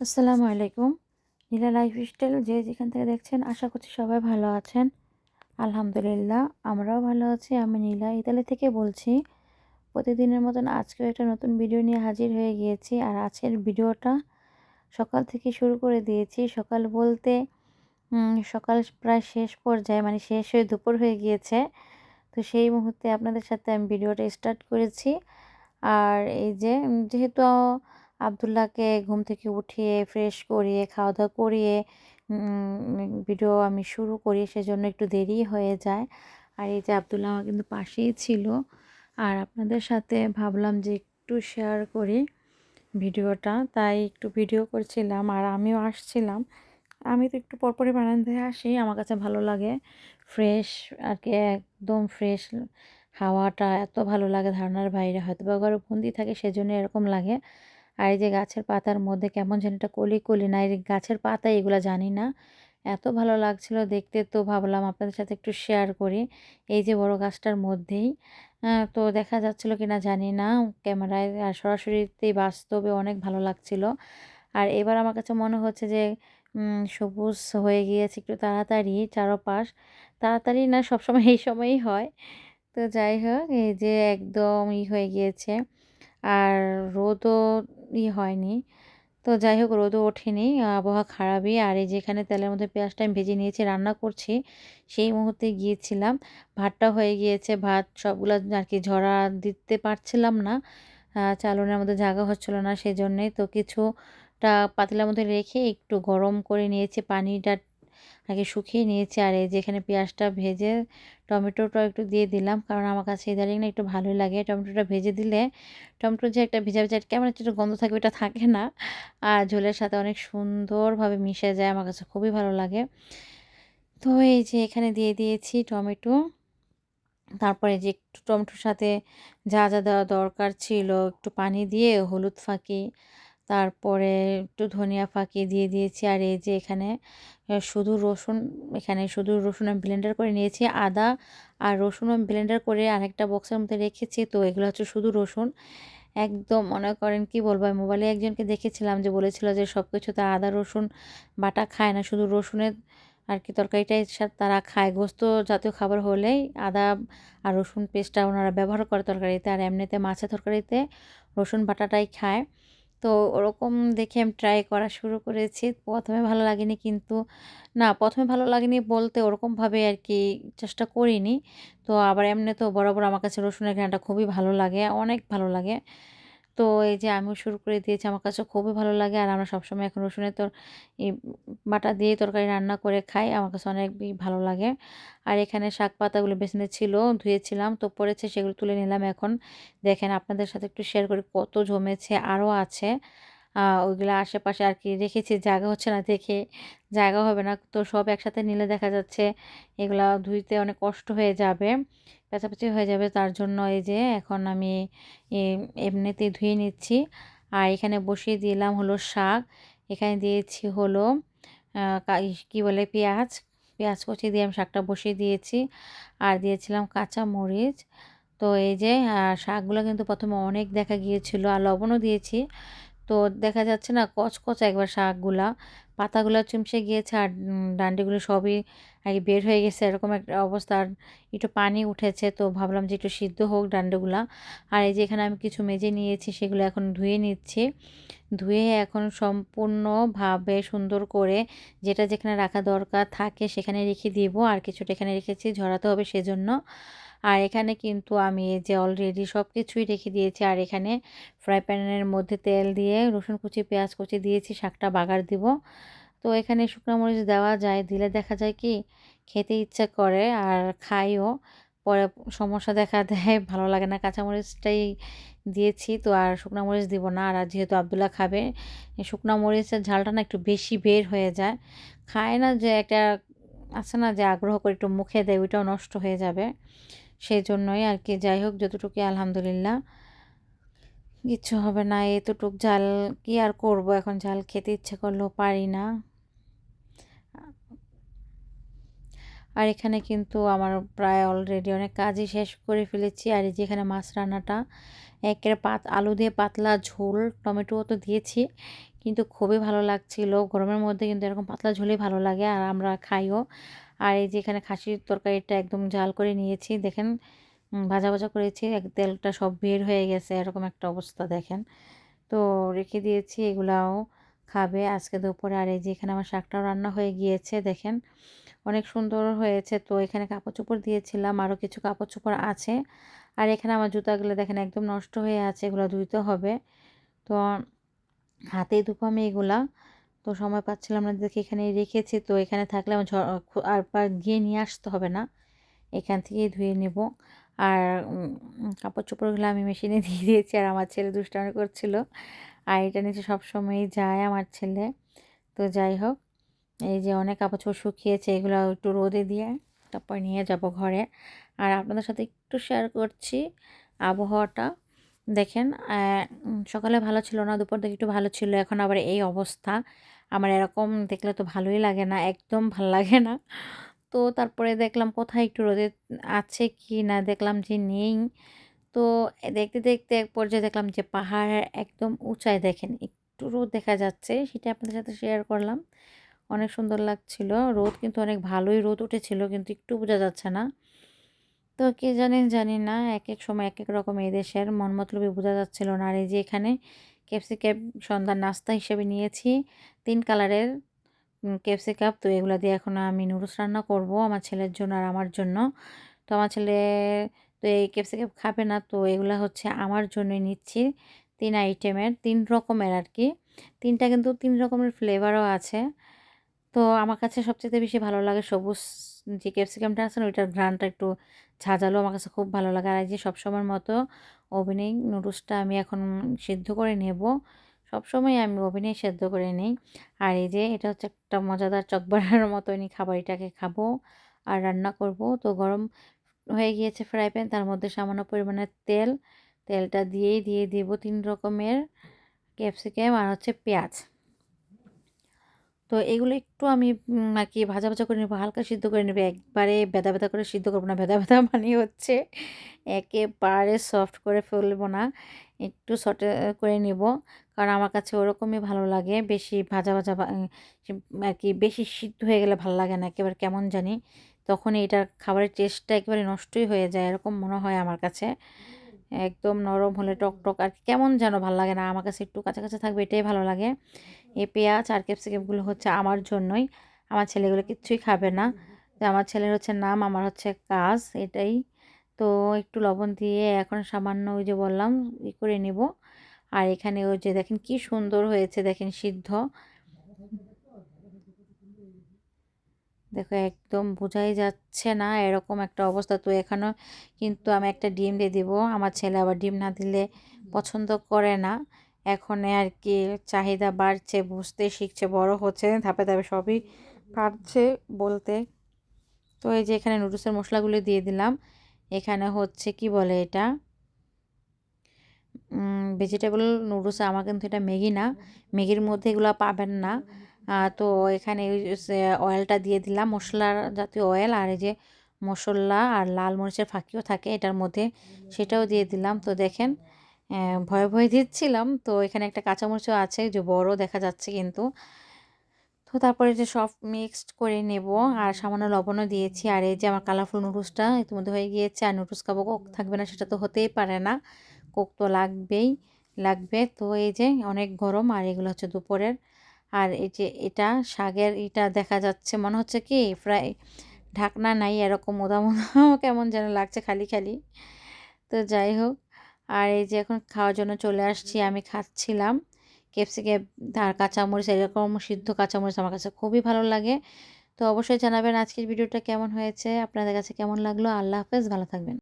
আসসালামু আলাইকুম। নীলা লাইফস্টাইল যে যেখান থেকে দেখছেন আশা করছি সবাই ভালো আছেন। আলহামদুলিল্লাহ আমরাও ভালো আছি। আমি নীলা ইতালি থেকে বলছি। প্রতিদিনের মতন আজকেও একটা নতুন ভিডিও নিয়ে হাজির হয়ে গিয়েছি। আর আজকের ভিডিওটা সকাল থেকে শুরু করে দিয়েছি। সকাল বলতে সকাল প্রায় শেষ পর্যায়ে মানে শেষ হয়ে দুপুর হয়ে গিয়েছে। তো সেই মুহূর্তে আপনাদের সাথে আমি ভিডিওটা স্টার্ট করেছি। আর এই যে যেহেতু আব্দুল্লাহকে ঘুম থেকে উঠিয়ে ফ্রেশ করিয়ে খাওয়া-দাওয়া করিয়ে ভিডিও আমি শুরু করি সেজন্য একটু দেরি হয়ে যায়। আর এই যে আব্দুল্লাহ আমার কিন্তু পাশেই ছিল। আর আপনাদের সাথে ভাবলাম যে একটু শেয়ার করি ভিডিওটা। তাই একটু ভিডিও করছিলাম আর আমিও আসছিলাম। আমি তো একটু পরপরই বারান্দায় আসি। আমার কাছে ভালো লাগে। ফ্রেশ আরকি একদম ফ্রেশ হাওয়াটা এত ভালো লাগে ধারণার বাইরে। হয়তোবা ঘরে বন্দি থাকি সেজন্য এরকম লাগে। আর এই যে গাছের পাতার মধ্যে কেমন যেন একটা কলি, কলি না এই গাছের পাতা এগুলা জানি না। এত ভালো লাগছিল দেখতে তো ভাবলাম আপনাদের সাথে একটু শেয়ার করি। এই যে বড় গাছটার মধ্যেই। তো দেখা যাচ্ছিল কিনা জানি না ক্যামেরায় আর সরাসরিতেই বাস্তবে অনেক ভালো লাগছিল। আর এবার আমার কাছে মনে হচ্ছে যে সবুজ হয়ে গিয়েছে একটু তাড়াতাড়ি চারপাশ। তাড়াতাড়ি না সবসময় এই সময়ই হয়। তো যাই হোক এই যে একদম হয়ে গিয়েছে। আর রোদও হয়নি। তো যাই হোক রোদও ওঠেনি। আবহাওয়া খারাপই। আর এই যে এখানে তেলের মধ্যে পেঁয়াজটা আমি ভেজে নিয়েছি, রান্না করছি। সেই মুহূর্তে গিয়েছিলাম। ভাতটা হয়ে গিয়েছে। ভাত সবগুলা আরকি ঝরা দিতে পারছিলাম না। চালনের মধ্যে জায়গা হচ্ছিল না সেজন্যই। তো কিছুটা পাতিলার মধ্যে রেখে একটু গরম করে নিয়েছি। পানিটা আগে শুকিয়ে নিয়েছি। আর এই যে এখানে পেঁয়াজটা ভেজে টমেটোটাও একটু দিয়ে দিলাম। কারণ আমার কাছে ইদানিং না একটু ভালোই লাগে। টমেটোটা ভেজে দিলে টমেটোর যে একটা ভেজা, ভেজা কেমন একটা গন্ধ থাকে ওটা থাকে না। আর ঝোলের সাথে অনেক সুন্দরভাবে মিশে যায়। আমার কাছে খুবই ভালো লাগে। তো এই যে এখানে দিয়ে দিয়েছি টমেটো। তারপরে যে একটু টমেটোর সাথে যা, যা দেওয়া দরকার ছিল একটু পানি দিয়ে হলুদ ফাঁকি, তারপরে একটু ধনিয়া ফাঁকি দিয়ে দিয়েছি। আর এই যে এখানে শুধু রসুন এখানে শুধু রসুন আমি ব্লেন্ডার করে নিয়েছি। আদা আর রসুন আমি ব্লেন্ডার করে আরেকটা বক্সের মধ্যে রেখেছি। তো এগুলো হচ্ছে শুধু রসুন। একদম মনে করেন কি বলবো আমি মোবাইলে একজনকে দেখেছিলাম যে বলেছিল যে সবকিছুতে আদা রসুন বাটা খায় না শুধু রসুনের আর কি তরকারিটাই তারা খায় গোস্ত জাতীয় খাবার হলেই আদা আর রসুন পেস্টটা ওনারা ব্যবহার করে তরকারিতে আর এমনিতে মাছের তরকারিতে রসুন বাটাটাই খায়। তো ওরকম দেখে আমি ট্রাই করা শুরু করেছি। ১ম এ ভালো লাগেনি কিন্তু না ১ম এ ভালো লাগেনি বলতে ওরকমভাবে আরকি চেষ্টা করিনি। তো আবার এমনিতেও বরাবর আমার কাছে রসুনের ঘ্রাণটা খুবই ভালো লাগে, অনেক ভালো লাগে। তো এই যে আমিও শুরু করে দিয়েছি। আমার কাছে খুবই ভালো লাগে। আর আমরা সবসময় এখন রসুনের ই বাটা দিয়েই তরকারি রান্না করে খাই। আমার কাছে অনেকই ভালো লাগে। আর এখানে শাক পাতাগুলো বেসনে ছিল, ধুয়েছিলাম। তো পড়েছে সেগুলো তুলে নিলাম এখন। দেখেন আপনাদের সাথে একটু শেয়ার করি কত জমেছে আরও আছে। ওইগুলা আশেপাশে আরকি রেখেছি জায়গা হচ্ছে না দেখে, জায়গা হবে না। তো সব একসাথে নিলে দেখা যাচ্ছে এগুলা ধুইতে অনেক কষ্ট হয়ে যাবে। পেঁচাপেচি হয়ে যাবে তার জন্য এই যে এখন আমি এ এমনিতেই ধুয়ে নিচ্ছি। আর এখানে বসিয়ে দিলাম হলো শাক। এখানে দিয়েছি হলো আ কা কি বলে পেঁয়াজ, পেঁয়াজ কুচি দিয়ে আমি শাকটা বসিয়ে দিয়েছি। আর দিয়েছিলাম কাঁচা মরিচ। তো এই যে শাকগুলো কিন্তু ১ম এ অনেক দেখা গিয়েছিল আর লবণও দিয়েছি। তো দেখা যাচ্ছে না কচকচা একবার শাকগুলা। পাতাগুলা চুমসে গিয়েছে আর ডান্ডিগুলো সবই বের হয়ে গেছে এরকম একটা অবস্থা। আর একটু পানি উঠেছে তো ভাবলাম যে একটু সিদ্ধ হোক ডান্ডিগুলা। আর এই যে এখানে আমি কিছু মেজে নিয়েছি সেগুলো এখন ধুয়ে নিচ্ছি। ধুয়ে এখন সম্পূর্ণভাবে সুন্দর করে যেটা যেখানে রাখা দরকার থাকে সেখানে রেখে দিব। আর কিছুটা এখানে রেখেছি ঝরাতে হবে সেজন্য। আর এখানে কিন্তু আমি এই যে অলরেডি সবকিছুই রেখে দিয়েছি। আর এখানে ফ্রাই প্যানের মধ্যে তেল দিয়ে রসুন কুচি, পেঁয়াজ কুচি দিয়েছি, শাকটা বাগার দিব। তো এখানে শুকনো মরিচ দেওয়া যায়, দিলে দেখা যায় কি খেতে ইচ্ছা করে আর খাইও। পরে সমস্যা দেখা দেয়, ভালো লাগে না। কাঁচামরিচটাই দিয়েছি তো আর শুকনা মরিচ দিব না। আর যেহেতু আব্দুল্লাহ খাবে, শুকনা মরিচের ঝালটা না একটু বেশি বের হয়ে যায়। খায় না যে একটা আছে না যে আগ্রহ করে একটু মুখে দেয় ওইটাও নষ্ট হয়ে যাবে। সেজন্যই আরকি যাই হোক যতটুকুই আলহামদুলিল্লাহ। কিচ্ছু হবে না। এতটুক ঝাল কি আর করব এখন ঝাল খেতে ইচ্ছে করলেও পারি না। আর এখানে কিন্তু আমার প্রায় অলরেডি অনেক কাজই শেষ করে ফেলেছি। আর এই যে এখানে মাছ রান্নাটা একেবারে আলু দিয়ে পাতলা ঝোল, টমেটোও তো দিয়েছি। কিন্তু খুবই ভালো লাগছিল। গরমের মধ্যে কিন্তু এরকম পাতলা ঝোলই ভালো লাগে আর আমরা খাইও। আর এই যে এখানে খাসির তরকারিটা একদম জাল করে নিয়েছি। দেখেন ভাজা, ভাজা করেছি। তেলটা সব বের হয়ে গেছে এরকম একটা অবস্থা দেখেন। তো রেখে দিয়েছি এগুলাও খাবে আজকে দুপুরে। আর এই যে এখানে আমার শাকটাও রান্না হয়ে গিয়েছে দেখেন। অনেক সুন্দর হয়েছে। তো এখানে কাপড়-চোপড় দিয়েছিলাম। আরও কিছু কাপড়-চোপড় আছে। আর এখানে আমার জুতাগুলো দেখেন একদম নষ্ট হয়ে আছে। এগুলো ধুইতে হবে। তো হাতেই ধুবো আমি এগুলা। তো সময় পাচ্ছিলাম না দেখে এখানেই রেখেছি। তো এখানে থাকলে আমার আর গিয়ে নিয়ে আসতে হবে না। এখান থেকেই ধুয়ে নেব। আর কাপড়-চোপড়গুলো আমি মেশিনে দিয়ে দিয়েছি আর আমার ছেলে দুষ্টামি করছিল। আর এটা নিচে সবসময়ই যায় আমার ছেলে। তো যাই হোক, এই যে অনেক কাপড়-চোপড় শুকিয়েছে এগুলো একটু রোদে দিয়ে তারপর নিয়ে যাব ঘরে। আর আপনাদের সাথে একটু শেয়ার করছি আবহাওয়াটা। দেখেন সকালে ভালো ছিল না, দুপুর দিকে একটু ভালো ছিল। এখন আবার এই অবস্থা। আমার এরকম দেখলে তো ভালোই লাগে না, একদম ভাল লাগে না। তো তারপরে দেখলাম কোথায় একটু রোদে আছে কি না, দেখলাম যে নেই। তো দেখতে, দেখতে এক পর্যায়ে দেখলাম যে পাহাড়ের একদম উঁচায় দেখেন একটু রোদ দেখা যাচ্ছে। সেটা আপনাদের সাথে শেয়ার করলাম। অনেক সুন্দর লাগছিল। রোদ কিন্তু অনেক ভালোই রোদ উঠেছিল কিন্তু একটু বোঝা যাচ্ছে না। তো কে জানে জানি না একেক সময় একেক রকম এই দেশের মন মতলবই বোঝা যাচ্ছিল না। আর এই যে এখানে ক্যাপসিকাম সন্ধ্যার নাস্তা হিসেবে নিয়েছি ৩ কালারের ক্যাপসিকাম। তো এগুলা দিয়ে এখন আমি নুডলস রান্না করব আমার ছেলের জন্য আর আমার জন্য। তো আমার ছেলে তো এই ক্যাপসিকাম খাবে না। তো এগুলা হচ্ছে আমার জন্যই নিচ্ছি। ৩ আইটেমের ৩ রকমের আরকি। ৩ টা কিন্তু ৩ রকমের ফ্লেভারও আছে। তো আমার কাছে সবচাইতে বেশি ভালো লাগে সবুজ যে ক্যাপসিকামটা আছে না ওইটার ঘ্রাণটা একটু ঝাঁঝালো আমার কাছে খুব ভালো লাগে। আর এই যে সবসময়ের মতো ওভেনেই নুডলসটা আমি এখন সিদ্ধ করে নেব। সবসময় আমি ওভেনেই সেদ্ধ করে নেই। আর এই যে এটা হচ্ছে একটা মজাদার চকবারার মতনই খাবার, এটাকে খাবো আর রান্না করব। তো গরম হয়ে গিয়েছে ফ্রাই প্যান, তার মধ্যে সামান্য পরিমাণে তেল। তেলটা দিয়ে দিব ৩ রকমের ক্যাপসিকাম আর হচ্ছে পেঁয়াজ। তো এগুলো একটু আমি আরকি ভাজা, ভাজা করে নেব, হালকা সিদ্ধ করে নেব। একবারে বেদা, বেদা করে সিদ্ধ করব না। বেদা, বেদা মানে হচ্ছে একেবারে সফট করে ফেলব না। একটু সটে করে নিব। কারণ আমার কাছে ওরকমই ভালো লাগে। বেশি ভাজা, ভাজা আরকি বেশি সিদ্ধ হয়ে গেলে ভাল লাগে না। একেবারে কেমন জানি তখন এটার খাবারের টেস্টটা একেবারে নষ্টই হয়ে যায়। এরকম মনে হয় আমার কাছে। একদম নরম হলে টকটক আর কেমন যেন ভাল লাগে না। আমার কাছে একটু কাঁচা, কাঁচা থাকবে এটাই ভালো লাগে। এই পেঁয়াজ আর ক্যাপসিকামগুলো হচ্ছে আমার জন্যই। আমার ছেলে এগুলো কিচ্ছুই খাবে না। তো আমার ছেলের হচ্ছে নাম, আমার হচ্ছে কাজ, এটাই। তো একটু লবণ দিয়ে এখন সামান্য ওই যে বললাম করে নিব। আর এখানে ওই যে দেখেন কি সুন্দর হয়েছে দেখেন সিদ্ধ। দেখো একদম বোঝাই যাচ্ছে না এরকম একটা অবস্থা। তো এখানেও কিন্তু আমি একটা ডিম দিয়ে দিব। আমার ছেলে আবার ডিম না দিলে পছন্দ করে না। এখন আর কি চাহিদা বাড়ছে, বুঝতে শিখছে, বড় হচ্ছে, ধাপে ধাপে সবই পারছে বলতে। তো এই যে এখানে নুডলসের মশলাগুলো দিয়ে দিলাম। এখানে হচ্ছে কি বলে এটা ভেজিটেবল নুডলস। আমার কিন্তু এটা ম্যাগি না, ম্যাগির মধ্যে এগুলো পাবেন না। তো এখানে ওই অয়েলটা দিয়ে দিলাম, মশলার জাতীয় অয়েল। আর এই যে মশলা আর লাল মরিচের ফাঁকিও থাকে এটার মধ্যে, সেটাও দিয়ে দিলাম। তো দেখেন ভয়ে ভয়ে দিচ্ছিলাম। তো এখানে একটা কাঁচামরিচও আছে যে বড় দেখা যাচ্ছে কিন্তু। তো তারপরে যে সব মিক্সড করে নেব আর সামান্য লবণও দিয়েছি। আর এই যে আমার কালারফুল নুডলসটা ইতিমধ্যে হয়ে গিয়েছে। আর নুডলস খাবো, কোক থাকবে না সেটা তো হতেই পারে না। কোক তো লাগবেই, লাগবে। তো এই যে অনেক গরম আর এগুলো হচ্ছে দুপুরের। আর এই যে এটা শাকের এটা দেখা যাচ্ছে মনে হচ্ছে কি ফ্রাই, ঢাকনা নাই এরকম মোদা মোদা কেমন যেন লাগছে খালি খালি। তো যাই হোক, আর এই যে এখন খাওয়ার জন্য চলে আসছি, আমি খাচ্ছিলাম ক্যাপসিকাম আর কাঁচামরিচ, এরকম সিদ্ধ কাঁচামরিচ আমার কাছে খুবই ভালো লাগে। তো অবশ্যই জানাবেন আজকের ভিডিওটা কেমন হয়েছে, আপনাদের কাছে কেমন লাগলো। আল্লাহ হাফেজ, ভালো থাকবেন।